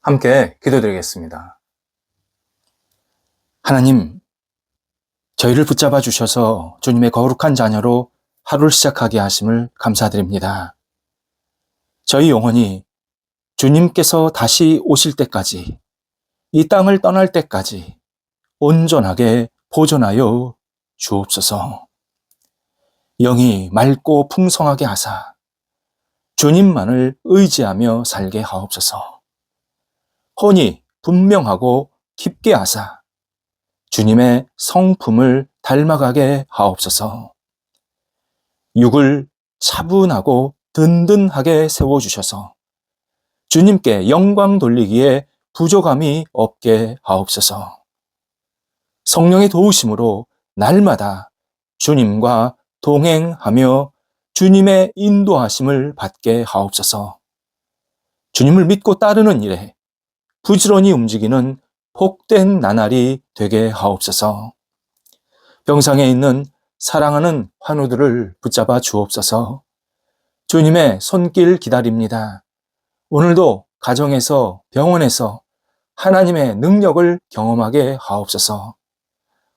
함께 기도드리겠습니다. 하나님, 저희를 붙잡아 주셔서 주님의 거룩한 자녀로 하루를 시작하게 하심을 감사드립니다. 저희 영혼이 주님께서 다시 오실 때까지, 이 땅을 떠날 때까지 온전하게 보존하여 주옵소서. 영이 맑고 풍성하게 하사 주님만을 의지하며 살게 하옵소서. 혼이 분명하고 깊게 하사 주님의 성품을 닮아가게 하옵소서. 육을 차분하고 든든하게 세워주셔서 주님께 영광 돌리기에 부족함이 없게 하옵소서. 성령의 도우심으로 날마다 주님과 동행하며 주님의 인도하심을 받게 하옵소서. 주님을 믿고 따르는 일에 부지런히 움직이는 복된 나날이 되게 하옵소서. 병상에 있는 사랑하는 환우들을 붙잡아 주옵소서. 주님의 손길 기다립니다. 오늘도 가정에서, 병원에서 하나님의 능력을 경험하게 하옵소서.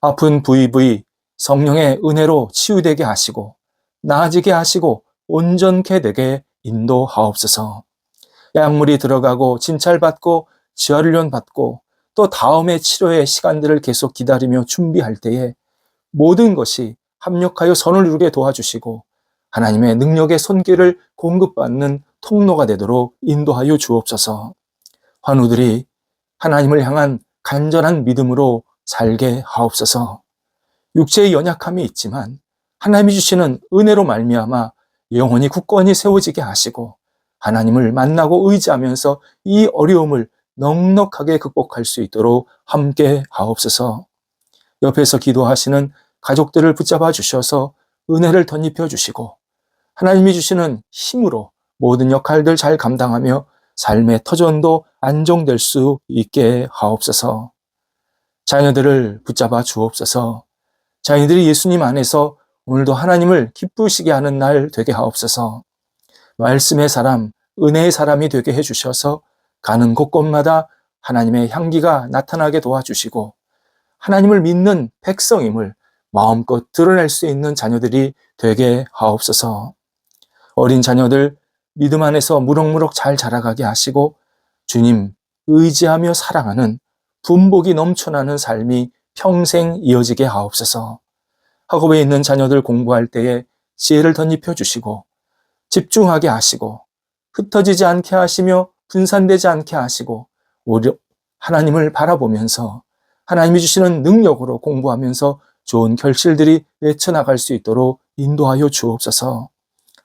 아픈 부위 성령의 은혜로 치유되게 하시고 나아지게 하시고 온전케 되게 인도하옵소서. 약물이 들어가고 진찰받고 재활훈련 받고 또 다음의 치료의 시간들을 계속 기다리며 준비할 때에 모든 것이 합력하여 선을 이루게 도와주시고 하나님의 능력의 손길을 공급받는 통로가 되도록 인도하여 주옵소서. 환우들이 하나님을 향한 간절한 믿음으로 살게 하옵소서. 육체의 연약함이 있지만 하나님이 주시는 은혜로 말미암아 영혼이 굳건히 세워지게 하시고 하나님을 만나고 의지하면서 이 어려움을 넉넉하게 극복할 수 있도록 함께 하옵소서. 옆에서 기도하시는 가족들을 붙잡아 주셔서 은혜를 덧입혀 주시고 하나님이 주시는 힘으로 모든 역할들 잘 감당하며 삶의 터전도 안정될 수 있게 하옵소서. 자녀들을 붙잡아 주옵소서. 자녀들이 예수님 안에서 오늘도 하나님을 기쁘시게 하는 날 되게 하옵소서. 말씀의 사람, 은혜의 사람이 되게 해주셔서 가는 곳곳마다 하나님의 향기가 나타나게 도와주시고 하나님을 믿는 백성임을 마음껏 드러낼 수 있는 자녀들이 되게 하옵소서. 어린 자녀들 믿음 안에서 무럭무럭 잘 자라가게 하시고 주님 의지하며 사랑하는 분복이 넘쳐나는 삶이 평생 이어지게 하옵소서. 학업에 있는 자녀들 공부할 때에 지혜를 덧입혀 주시고 집중하게 하시고 흩어지지 않게 하시며 분산되지 않게 하시고 오히려 하나님을 바라보면서 하나님이 주시는 능력으로 공부하면서 좋은 결실들이 외쳐나갈 수 있도록 인도하여 주옵소서.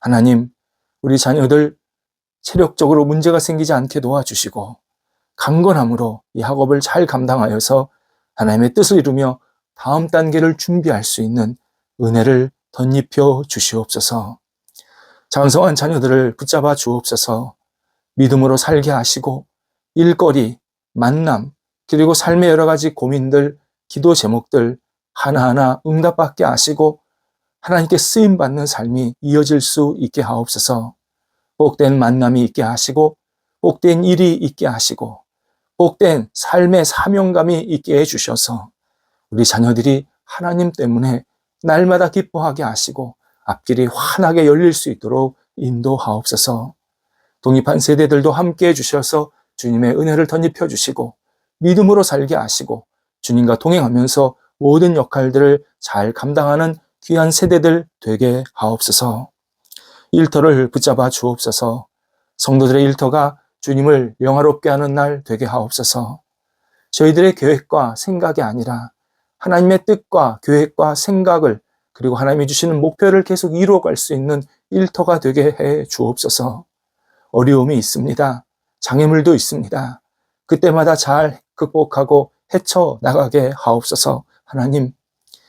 하나님, 우리 자녀들 체력적으로 문제가 생기지 않게 도와주시고 강건함으로 이 학업을 잘 감당하여서 하나님의 뜻을 이루며 다음 단계를 준비할 수 있는 은혜를 덧입혀 주시옵소서. 장성한 자녀들을 붙잡아 주옵소서. 믿음으로 살게 하시고 일거리, 만남, 그리고 삶의 여러 가지 고민들, 기도 제목들 하나하나 응답받게 하시고 하나님께 쓰임받는 삶이 이어질 수 있게 하옵소서. 복된 만남이 있게 하시고 복된 일이 있게 하시고 복된 삶의 사명감이 있게 해주셔서 우리 자녀들이 하나님 때문에 날마다 기뻐하게 하시고 앞길이 환하게 열릴 수 있도록 인도하옵소서. 독립한 세대들도 함께 해주셔서 주님의 은혜를 덧입혀 주시고 믿음으로 살게 하시고 주님과 동행하면서 모든 역할들을 잘 감당하는 귀한 세대들 되게 하옵소서. 일터를 붙잡아 주옵소서. 성도들의 일터가 주님을 영화롭게 하는 날 되게 하옵소서. 저희들의 계획과 생각이 아니라 하나님의 뜻과 계획과 생각을 그리고 하나님이 주시는 목표를 계속 이루어갈 수 있는 일터가 되게 해 주옵소서. 어려움이 있습니다. 장애물도 있습니다. 그때마다 잘 극복하고 헤쳐나가게 하옵소서. 하나님,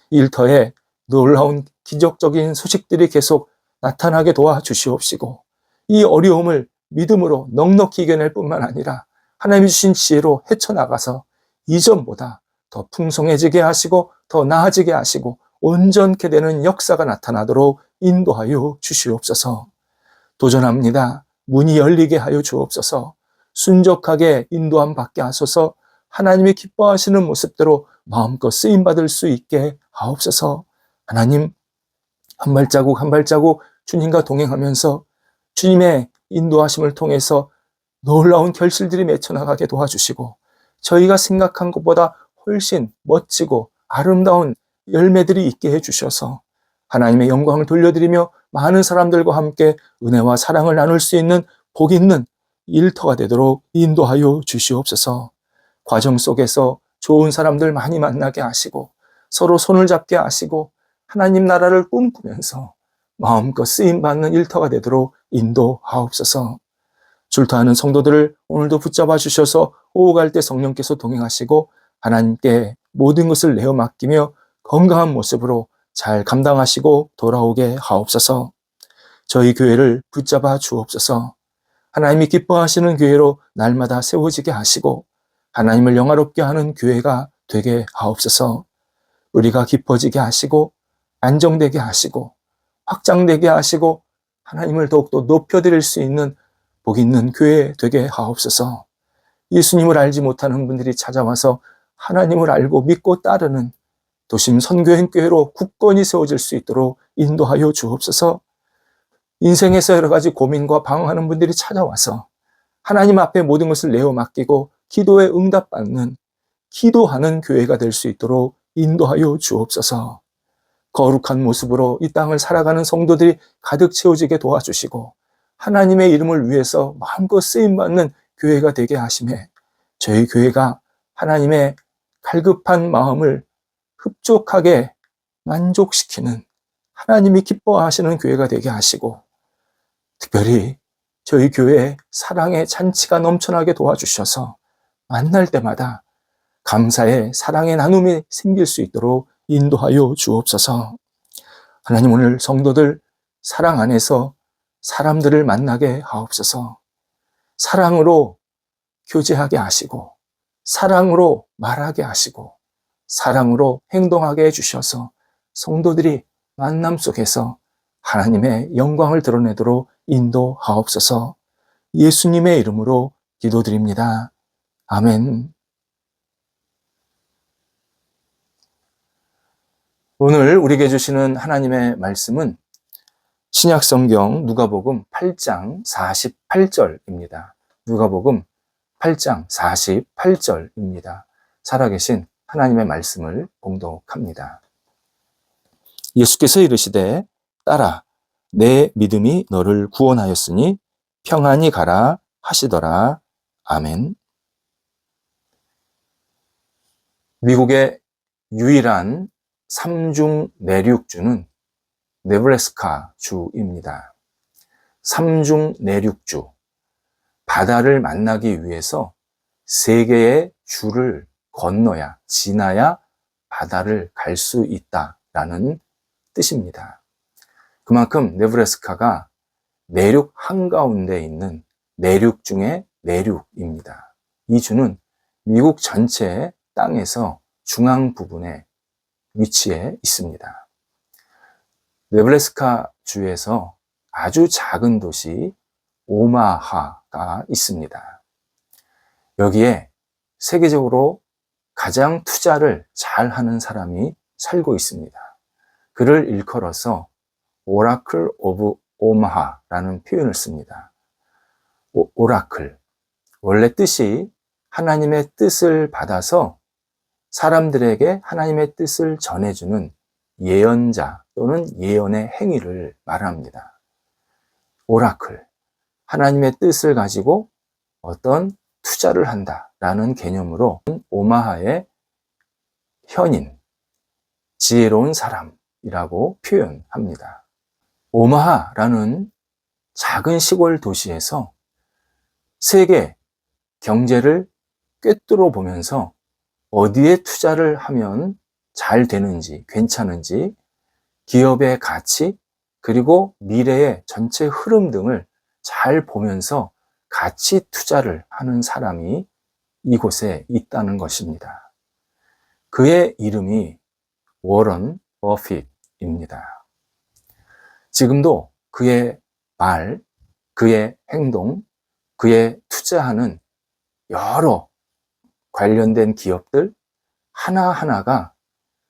일터에 놀라운 기적적인 소식들이 계속 나타나게 도와주시옵시고 이 어려움을 믿음으로 넉넉히 이겨낼 뿐만 아니라 하나님이 주신 지혜로 헤쳐나가서 이전보다 더 풍성해지게 하시고 더 나아지게 하시고 온전케 되는 역사가 나타나도록 인도하여 주시옵소서. 도전합니다. 문이 열리게 하여 주옵소서. 순적하게 인도함 받게 하소서. 하나님이 기뻐하시는 모습대로 마음껏 쓰임받을 수 있게 하옵소서. 하나님, 한 발자국 한 발자국 주님과 동행하면서 주님의 인도하심을 통해서 놀라운 결실들이 맺혀나가게 도와주시고, 저희가 생각한 것보다 훨씬 멋지고 아름다운 열매들이 있게 해주셔서 하나님의 영광을 돌려드리며 많은 사람들과 함께 은혜와 사랑을 나눌 수 있는 복 있는 일터가 되도록 인도하여 주시옵소서. 과정 속에서 좋은 사람들 많이 만나게 하시고 서로 손을 잡게 하시고 하나님 나라를 꿈꾸면서 마음껏 쓰임받는 일터가 되도록 인도하옵소서. 출타하는 성도들을 오늘도 붙잡아 주셔서 오갈 때 성령께서 동행하시고 하나님께 모든 것을 내어 맡기며 건강한 모습으로 잘 감당하시고 돌아오게 하옵소서. 저희 교회를 붙잡아 주옵소서. 하나님이 기뻐하시는 교회로 날마다 세워지게 하시고 하나님을 영화롭게 하는 교회가 되게 하옵소서. 우리가 깊어지게 하시고 안정되게 하시고 확장되게 하시고 하나님을 더욱더 높여드릴 수 있는 복 있는 교회 되게 하옵소서. 예수님을 알지 못하는 분들이 찾아와서 하나님을 알고 믿고 따르는 도심 선교행교회로 굳건히 세워질 수 있도록 인도하여 주옵소서. 인생에서 여러 가지 고민과 방황하는 분들이 찾아와서 하나님 앞에 모든 것을 내어 맡기고 기도에 응답받는 기도하는 교회가 될 수 있도록 인도하여 주옵소서. 거룩한 모습으로 이 땅을 살아가는 성도들이 가득 채워지게 도와주시고 하나님의 이름을 위해서 마음껏 쓰임받는 교회가 되게 하심에 저희 교회가 하나님의 갈급한 마음을 흡족하게 만족시키는 하나님이 기뻐하시는 교회가 되게 하시고 특별히 저희 교회에 사랑의 잔치가 넘쳐나게 도와주셔서 만날 때마다 감사의 사랑의 나눔이 생길 수 있도록 인도하여 주옵소서. 하나님, 오늘 성도들 사랑 안에서 사람들을 만나게 하옵소서. 사랑으로 교제하게 하시고 사랑으로 말하게 하시고 사랑으로 행동하게 해주셔서 성도들이 만남 속에서 하나님의 영광을 드러내도록 인도하옵소서. 예수님의 이름으로 기도드립니다. 아멘. 오늘 우리에게 주시는 하나님의 말씀은 신약성경 누가복음 8장 48절입니다. 누가복음 8장 48절입니다. 살아계신 하나님의 말씀을 봉독합니다. 예수께서 이르시되 딸아 내 믿음이 너를 구원하였으니 평안히 가라 하시더라. 아멘. 미국의 유일한 삼중 내륙주는 네브래스카 주입니다. 삼중 내륙주, 바다를 만나기 위해서 세 개의 주를 건너야, 지나야 바다를 갈 수 있다라는 뜻입니다. 그만큼 네브래스카가 내륙 한가운데 있는 내륙 중의 내륙입니다. 이 주는 미국 전체의 땅에서 중앙 부분에 위치해 있습니다. 네브래스카 주에서 아주 작은 도시 오마하가 있습니다. 여기에 세계적으로 가장 투자를 잘하는 사람이 살고 있습니다. 그를 일컬어서 오라클 오브 오마하라는 표현을 씁니다. 오라클, 원래 뜻이 하나님의 뜻을 받아서 사람들에게 하나님의 뜻을 전해주는 예언자 또는 예언의 행위를 말합니다. 오라클, 하나님의 뜻을 가지고 어떤 투자를 한다라는 개념으로 오마하의 현인, 지혜로운 사람이라고 표현합니다. 오마하라는 작은 시골 도시에서 세계 경제를 꿰뚫어 보면서 어디에 투자를 하면 잘 되는지, 괜찮은지, 기업의 가치, 그리고 미래의 전체 흐름 등을 잘 보면서 가치 투자를 하는 사람이 이곳에 있다는 것입니다. 그의 이름이 워런 버핏입니다. 지금도 그의 말, 그의 행동, 그의 투자하는 여러 관련된 기업들 하나하나가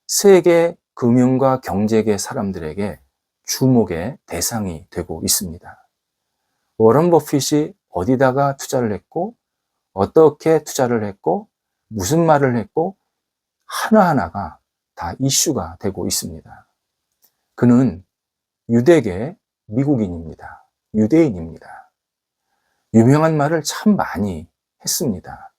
세계 금융과 경제계 사람들에게 주목의 대상이 되고 있습니다. 워런 버핏이 어디다가 투자를 했고, 어떻게 투자를 했고, 무슨 말을 했고, 하나하나가 다 이슈가 되고 있습니다. 그는 유대계 미국인입니다. 유대인입니다. 유명한 말을 참 많이 했습니다.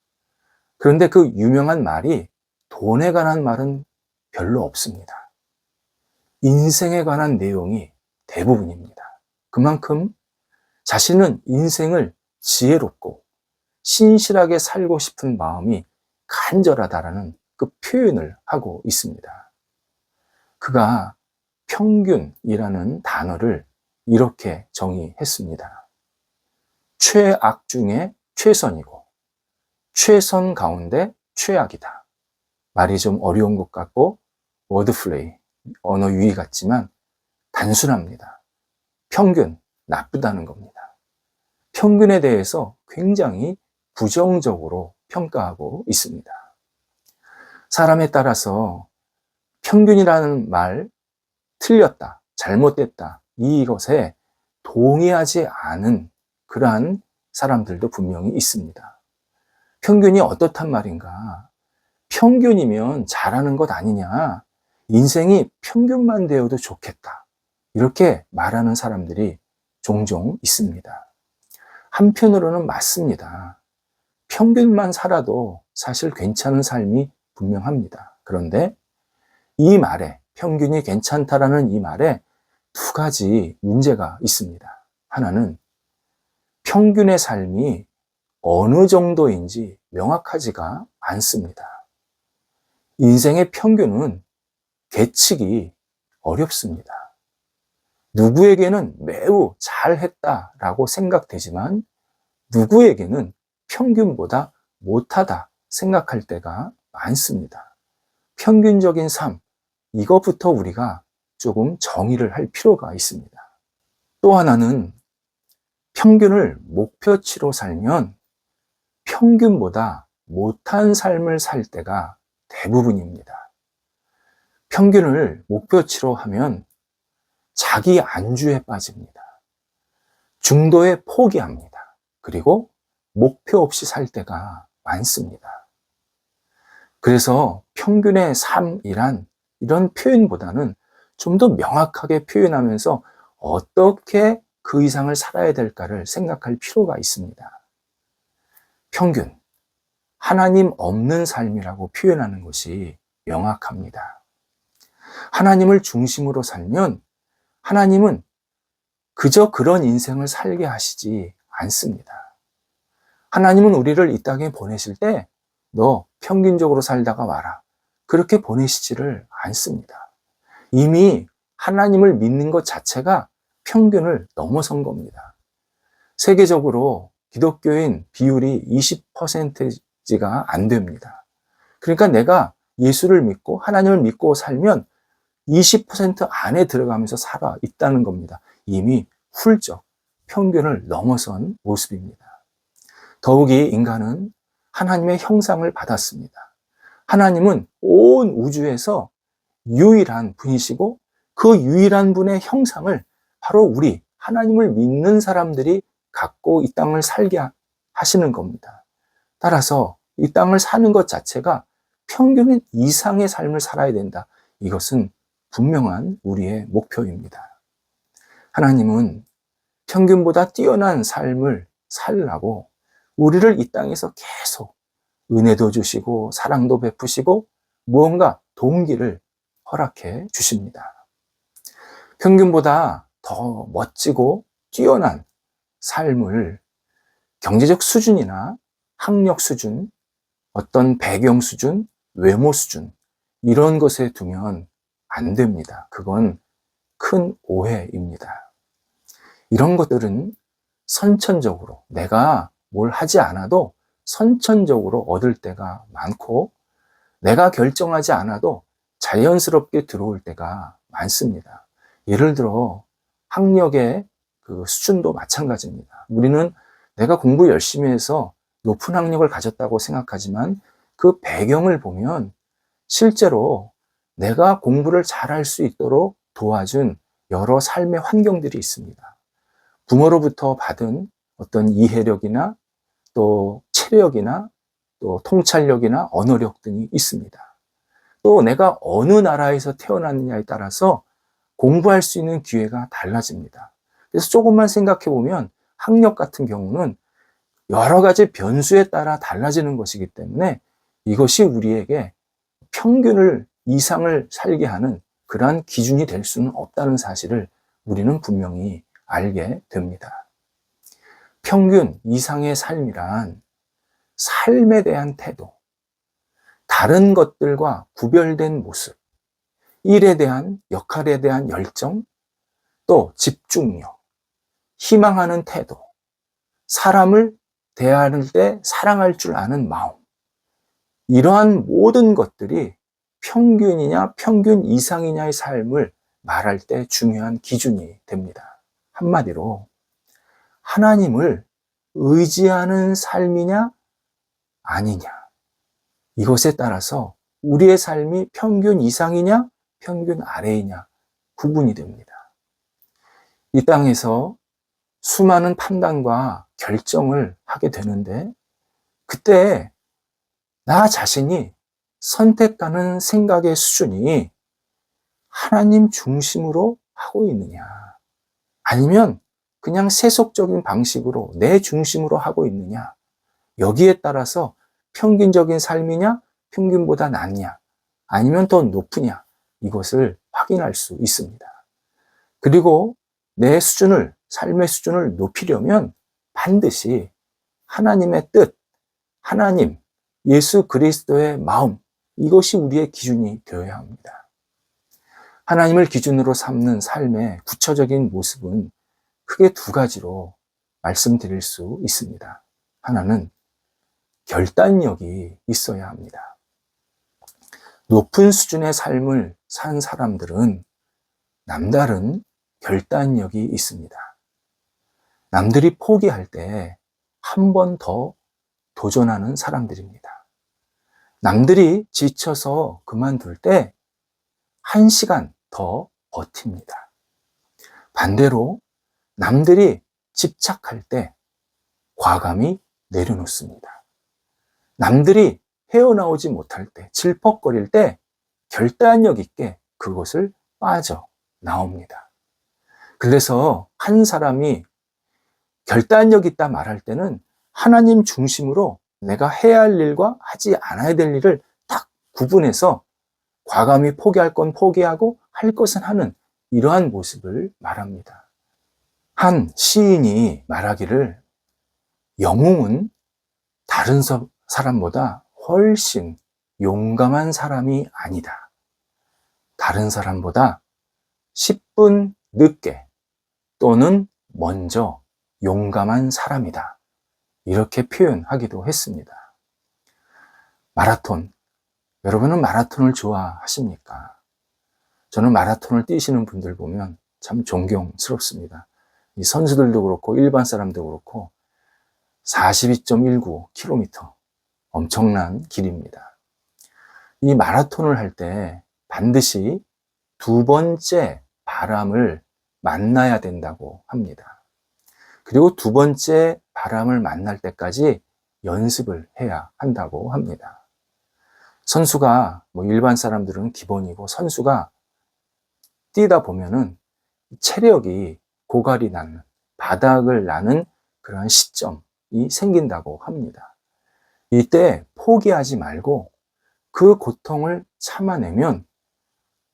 그런데 그 유명한 말이 돈에 관한 말은 별로 없습니다. 인생에 관한 내용이 대부분입니다. 그만큼 자신은 인생을 지혜롭고 신실하게 살고 싶은 마음이 간절하다라는 그 표현을 하고 있습니다. 그가 평균이라는 단어를 이렇게 정의했습니다. 최악 중에 최선이고 최선 가운데 최악이다. 말이 좀 어려운 것 같고 워드플레이, 언어 유희 같지만 단순합니다. 평균, 나쁘다는 겁니다. 평균에 대해서 굉장히 부정적으로 평가하고 있습니다. 사람에 따라서 평균이라는 말, 틀렸다, 잘못됐다, 이것에 동의하지 않은 그러한 사람들도 분명히 있습니다. 평균이 어떻단 말인가? 평균이면 잘하는 것 아니냐? 인생이 평균만 되어도 좋겠다. 이렇게 말하는 사람들이 종종 있습니다. 한편으로는 맞습니다. 평균만 살아도 사실 괜찮은 삶이 분명합니다. 그런데 이 말에, 평균이 괜찮다라는 이 말에 두 가지 문제가 있습니다. 하나는 평균의 삶이 어느 정도인지 명확하지가 않습니다. 인생의 평균은 계측이 어렵습니다. 누구에게는 매우 잘했다라고 생각되지만 누구에게는 평균보다 못하다 생각할 때가 많습니다. 평균적인 삶, 이것부터 우리가 조금 정의를 할 필요가 있습니다. 또 하나는 평균을 목표치로 살면 평균보다 못한 삶을 살 때가 대부분입니다. 평균을 목표치로 하면 자기 안주에 빠집니다. 중도에 포기합니다. 그리고 목표 없이 살 때가 많습니다. 그래서 평균의 삶이란 이런 표현보다는 좀 더 명확하게 표현하면서 어떻게 그 이상을 살아야 될까를 생각할 필요가 있습니다. 평균, 하나님 없는 삶이라고 표현하는 것이 명확합니다. 하나님을 중심으로 살면 하나님은 그저 그런 인생을 살게 하시지 않습니다. 하나님은 우리를 이 땅에 보내실 때 너 평균적으로 살다가 와라. 그렇게 보내시지를 않습니다. 이미 하나님을 믿는 것 자체가 평균을 넘어선 겁니다. 세계적으로 기독교인 비율이 20%가 안 됩니다. 그러니까 내가 예수를 믿고 하나님을 믿고 살면 20% 안에 들어가면서 살아 있다는 겁니다. 이미 훌쩍 평균을 넘어선 모습입니다. 더욱이 인간은 하나님의 형상을 받았습니다. 하나님은 온 우주에서 유일한 분이시고 그 유일한 분의 형상을 바로 우리 하나님을 믿는 사람들이 갖고 이 땅을 살게 하시는 겁니다. 따라서 이 땅을 사는 것 자체가 평균 이상의 삶을 살아야 된다. 이것은 분명한 우리의 목표입니다. 하나님은 평균보다 뛰어난 삶을 살라고 우리를 이 땅에서 계속 은혜도 주시고 사랑도 베푸시고 무언가 동기를 허락해 주십니다. 평균보다 더 멋지고 뛰어난 삶을 경제적 수준이나 학력 수준, 어떤 배경 수준, 외모 수준 이런 것에 두면 안 됩니다. 그건 큰 오해입니다. 이런 것들은 선천적으로 내가 뭘 하지 않아도 선천적으로 얻을 때가 많고 내가 결정하지 않아도 자연스럽게 들어올 때가 많습니다. 예를 들어 학력의 그 수준도 마찬가지입니다. 우리는 내가 공부 열심히 해서 높은 학력을 가졌다고 생각하지만 그 배경을 보면 실제로 내가 공부를 잘할 수 있도록 도와준 여러 삶의 환경들이 있습니다. 부모로부터 받은 어떤 이해력이나 또 체력이나 또 통찰력이나 언어력 등이 있습니다. 또 내가 어느 나라에서 태어났느냐에 따라서 공부할 수 있는 기회가 달라집니다. 그래서 조금만 생각해 보면 학력 같은 경우는 여러 가지 변수에 따라 달라지는 것이기 때문에 이것이 우리에게 평균을 이상을 살게 하는 그러한 기준이 될 수는 없다는 사실을 우리는 분명히 알게 됩니다. 평균 이상의 삶이란 삶에 대한 태도, 다른 것들과 구별된 모습, 일에 대한, 역할에 대한 열정, 또 집중력, 희망하는 태도, 사람을 대할 때 사랑할 줄 아는 마음, 이러한 모든 것들이 평균이냐 평균 이상이냐의 삶을 말할 때 중요한 기준이 됩니다. 한마디로 하나님을 의지하는 삶이냐 아니냐, 이것에 따라서 우리의 삶이 평균 이상이냐 평균 아래이냐 구분이 됩니다. 이 땅에서 수많은 판단과 결정을 하게 되는데 그때 나 자신이 선택하는 생각의 수준이 하나님 중심으로 하고 있느냐, 아니면 그냥 세속적인 방식으로 내 중심으로 하고 있느냐, 여기에 따라서 평균적인 삶이냐 평균보다 낮냐 아니면 더 높으냐, 이것을 확인할 수 있습니다. 그리고 내 수준을, 삶의 수준을 높이려면 반드시 하나님의 뜻, 하나님, 예수 그리스도의 마음, 이것이 우리의 기준이 되어야 합니다. 하나님을 기준으로 삼는 삶의 구체적인 모습은 크게 두 가지로 말씀드릴 수 있습니다. 하나는 결단력이 있어야 합니다. 높은 수준의 삶을 산 사람들은 남다른 결단력이 있습니다. 남들이 포기할 때 한 번 더 도전하는 사람들입니다. 남들이 지쳐서 그만둘 때 1시간 더 버팁니다. 반대로 남들이 집착할 때 과감히 내려놓습니다. 남들이 헤어나오지 못할 때, 질퍽거릴 때 결단력 있게 그것을 빠져나옵니다. 그래서 한 사람이 결단력 있다 말할 때는 하나님 중심으로 내가 해야 할 일과 하지 않아야 될 일을 딱 구분해서 과감히 포기할 건 포기하고 할 것은 하는 이러한 모습을 말합니다. 한 시인이 말하기를 영웅은 다른 사람보다 훨씬 용감한 사람이 아니다. 다른 사람보다 10분 늦게 또는 먼저 용감한 사람이다. 이렇게 표현하기도 했습니다. 마라톤. 여러분은 마라톤을 좋아하십니까? 저는 마라톤을 뛰시는 분들 보면 참 존경스럽습니다. 이 선수들도 그렇고 일반 사람도 그렇고 42.19km 엄청난 길입니다. 이 마라톤을 할 때 반드시 두 번째 바람을 만나야 된다고 합니다. 그리고 두 번째 바람을 만날 때까지 연습을 해야 한다고 합니다. 선수가, 일반 사람들은 기본이고 선수가 뛰다 보면은 체력이 고갈이 나는, 바닥을 나는 그러한 시점이 생긴다고 합니다. 이때 포기하지 말고 그 고통을 참아내면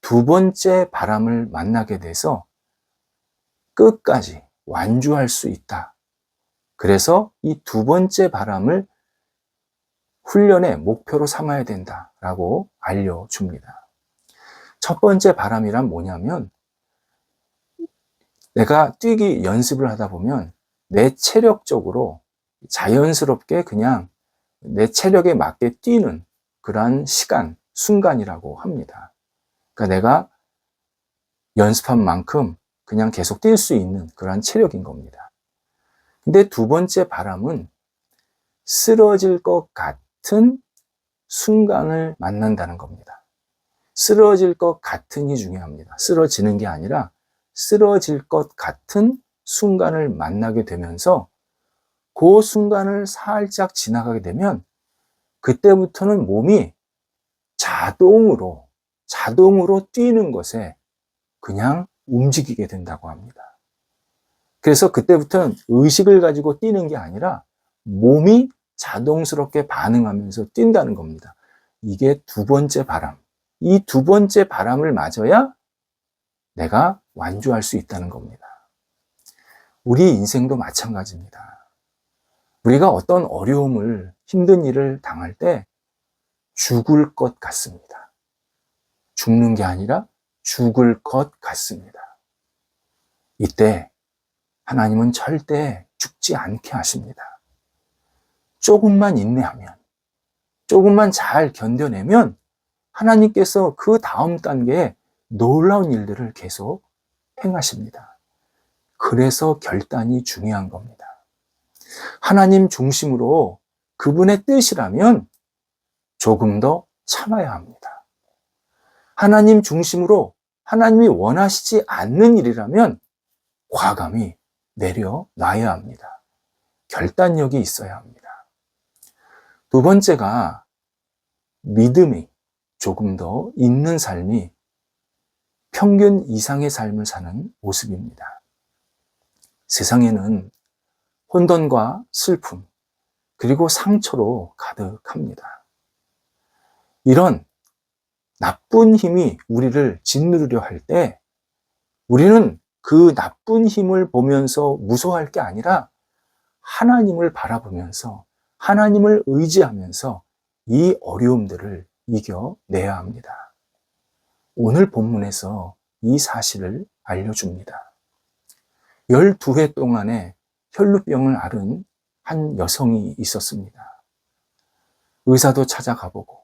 두 번째 바람을 만나게 돼서 끝까지 완주할 수 있다. 그래서 이 두 번째 바람을 훈련의 목표로 삼아야 된다라고 알려줍니다. 첫 번째 바람이란 뭐냐면 내가 뛰기 연습을 하다 보면 내 체력적으로 자연스럽게 그냥 내 체력에 맞게 뛰는 그러한 시간, 순간이라고 합니다. 그러니까 내가 연습한 만큼 그냥 계속 뛸 수 있는 그러한 체력인 겁니다. 근데 두 번째 바람은 쓰러질 것 같은 순간을 만난다는 겁니다. 쓰러질 것 같은이 중요합니다. 쓰러지는 게 아니라 쓰러질 것 같은 순간을 만나게 되면서 그 순간을 살짝 지나가게 되면 그때부터는 몸이 자동으로 뛰는 것에 그냥 움직이게 된다고 합니다. 그래서 그때부터는 의식을 가지고 뛰는 게 아니라 몸이 자동스럽게 반응하면서 뛴다는 겁니다. 이게 두 번째 바람. 이 두 번째 바람을 맞아야 내가 완주할 수 있다는 겁니다. 우리 인생도 마찬가지입니다. 우리가 어떤 어려움을, 힘든 일을 당할 때 죽을 것 같습니다. 죽는 게 아니라 죽을 것 같습니다. 이때 하나님은 절대 죽지 않게 하십니다. 조금만 인내하면, 조금만 잘 견뎌내면 하나님께서 그 다음 단계에 놀라운 일들을 계속 행하십니다. 그래서 결단이 중요한 겁니다. 하나님 중심으로 그분의 뜻이라면 조금 더 참아야 합니다. 하나님 중심으로 하나님이 원하시지 않는 일이라면 과감히 내려놔야 합니다. 결단력이 있어야 합니다. 두 번째가 믿음이 조금 더 있는 삶이 평균 이상의 삶을 사는 모습입니다. 세상에는 혼돈과 슬픔, 그리고 상처로 가득합니다. 이런 나쁜 힘이 우리를 짓누르려 할 때 우리는 그 나쁜 힘을 보면서 무서워할 게 아니라 하나님을 바라보면서 하나님을 의지하면서 이 어려움들을 이겨내야 합니다. 오늘 본문에서 이 사실을 알려줍니다. 12해 동안에 혈루병을 앓은 한 여성이 있었습니다. 의사도 찾아가보고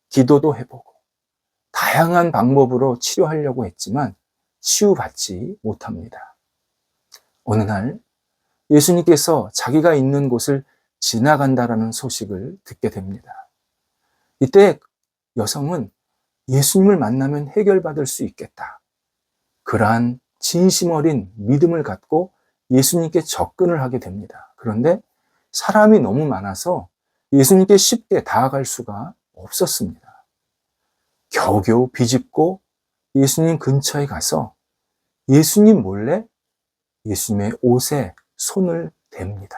기도도 해보고 다양한 방법으로 치료하려고 했지만 치유받지 못합니다. 어느 날 예수님께서 자기가 있는 곳을 지나간다라는 소식을 듣게 됩니다. 이때 여성은 예수님을 만나면 해결받을 수 있겠다. 그러한 진심 어린 믿음을 갖고 예수님께 접근을 하게 됩니다. 그런데 사람이 너무 많아서 예수님께 쉽게 다가갈 수가 없었습니다. 겨우겨우 비집고 예수님 근처에 가서 예수님 몰래 예수님의 옷에 손을 댑니다.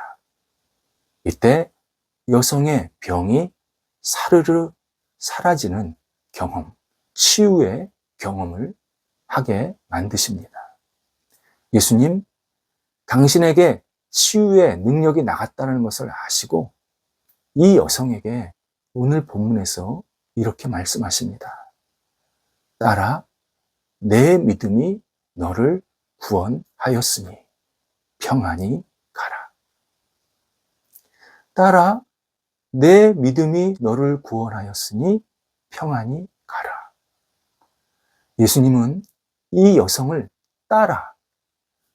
이때 여성의 병이 사르르 사라지는 경험, 치유의 경험을 하게 만드십니다. 예수님, 당신에게 치유의 능력이 나갔다는 것을 아시고 이 여성에게 오늘 본문에서 이렇게 말씀하십니다. 딸아, 내 믿음이 너를 구원하였으니 평안히 가라. 딸아, 내 믿음이 너를 구원하였으니 평안히 가라. 예수님은 이 여성을 딸아,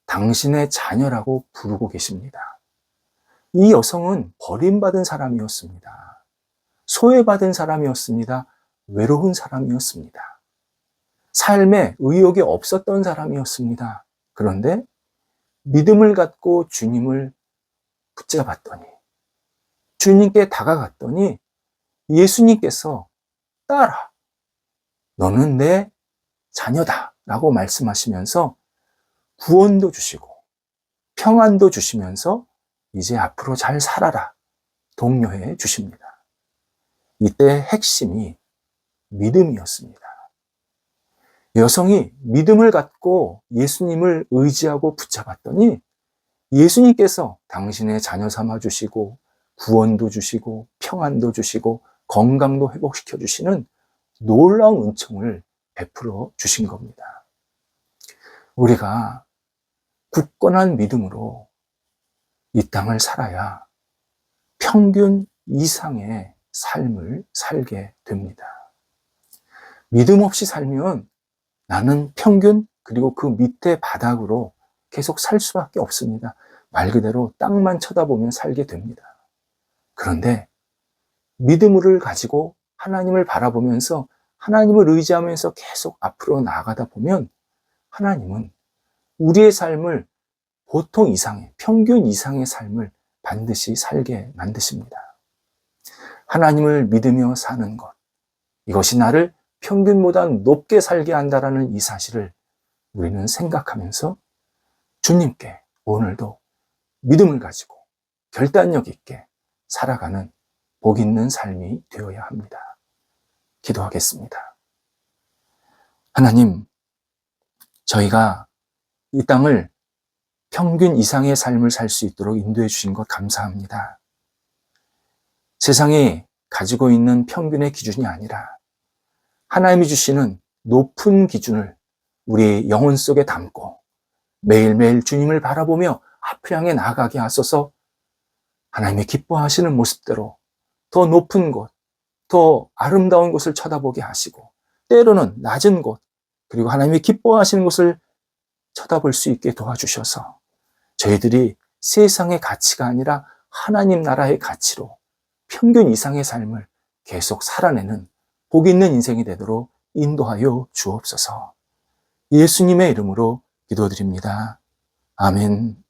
당신의 자녀라고 부르고 계십니다. 이 여성은 버림받은 사람이었습니다. 소외받은 사람이었습니다. 외로운 사람이었습니다. 삶에 의욕이 없었던 사람이었습니다. 그런데 믿음을 갖고 주님을 붙잡았더니, 주님께 다가갔더니 예수님께서 딸아, 너는 내 자녀다 라고 말씀하시면서 구원도 주시고 평안도 주시면서 이제 앞으로 잘 살아라 독려해 주십니다. 이때 핵심이 믿음이었습니다. 여성이 믿음을 갖고 예수님을 의지하고 붙잡았더니 예수님께서 당신의 자녀 삼아 주시고 구원도 주시고 평안도 주시고 건강도 회복시켜 주시는 놀라운 은총을 베풀어 주신 겁니다. 우리가 굳건한 믿음으로 이 땅을 살아야 평균 이상의 삶을 살게 됩니다. 믿음 없이 살면 나는 평균 그리고 그 밑에 바닥으로 계속 살 수밖에 없습니다. 말 그대로 땅만 쳐다보면 살게 됩니다. 그런데 믿음을 가지고 하나님을 바라보면서 하나님을 의지하면서 계속 앞으로 나아가다 보면 하나님은 우리의 삶을 보통 이상의, 평균 이상의 삶을 반드시 살게 만드십니다. 하나님을 믿으며 사는 것, 이것이 나를 평균보다 높게 살게 한다라는 이 사실을 우리는 생각하면서 주님께 오늘도 믿음을 가지고 결단력 있게 살아가는 복 있는 삶이 되어야 합니다. 기도하겠습니다. 하나님, 저희가 이 땅을 평균 이상의 삶을 살 수 있도록 인도해 주신 것 감사합니다. 세상이 가지고 있는 평균의 기준이 아니라 하나님이 주시는 높은 기준을 우리 영혼 속에 담고 매일매일 주님을 바라보며 앞을 향해 나아가게 하소서. 하나님의 기뻐하시는 모습대로 더 높은 곳, 더 아름다운 곳을 쳐다보게 하시고 때로는 낮은 곳, 그리고 하나님이 기뻐하시는 곳을 쳐다볼 수 있게 도와주셔서 저희들이 세상의 가치가 아니라 하나님 나라의 가치로 평균 이상의 삶을 계속 살아내는 복 있는 인생이 되도록 인도하여 주옵소서. 예수님의 이름으로 기도드립니다. 아멘.